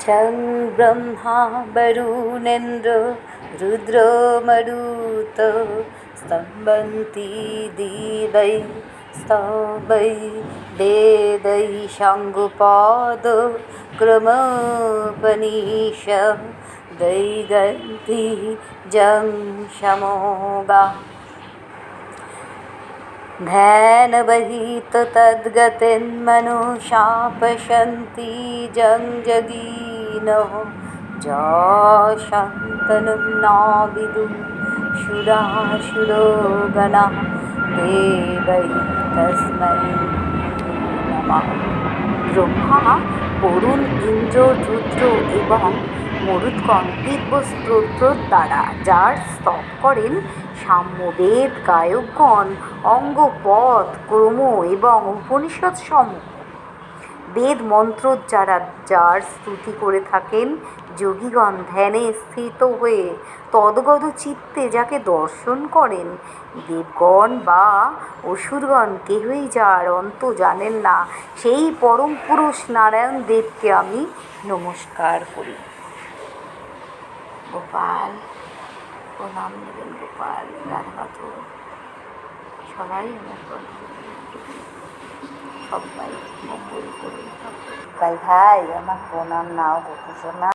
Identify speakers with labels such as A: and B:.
A: चं ब्रह्मा वरुणेन्द्र रुद्रो मरुतो स्तम्भन्ति दिवै स्तवै वेदै शङ्खपाद क्रमोपनिष दैगन्ति जं शमोगा ध्यानवहित तद्गतिन्मनुषा पश्यन्ति जं जगीनः जाशन्तनुं नाविदुः सुरासुरो गणाः देवै तस्मै नमः। ব্রহ্মা, বরুণ, ইন্দ্র, রুদ্র এবং মরুৎগণ দিব্য স্তোত্র দ্বারা যার স্তব করেন, সাম্যবেদ গায়কগণ অঙ্গপদ ক্রম এবং উপনিষদ সমূহ বেদ মন্ত্র যারা যার স্তুতি করে থাকেন, যোগীগণ ধ্যানে স্থিত হয়ে তদ্গত চিত্তে যাকে দর্শন করেন, দেবগণ বা অসুরগণ কেহই যার অন্ত জানেন না, সেই পরম পুরুষ নারায়ণ দেবকে আমি নমস্কার করি। গোপাল প্রণাম নেবেন, গোপাল রাধামাধব সবাই আমার সবাই মঙ্গল করুন। গোপাল ভাই আমার প্রণাম নাও, গোপু সোনা।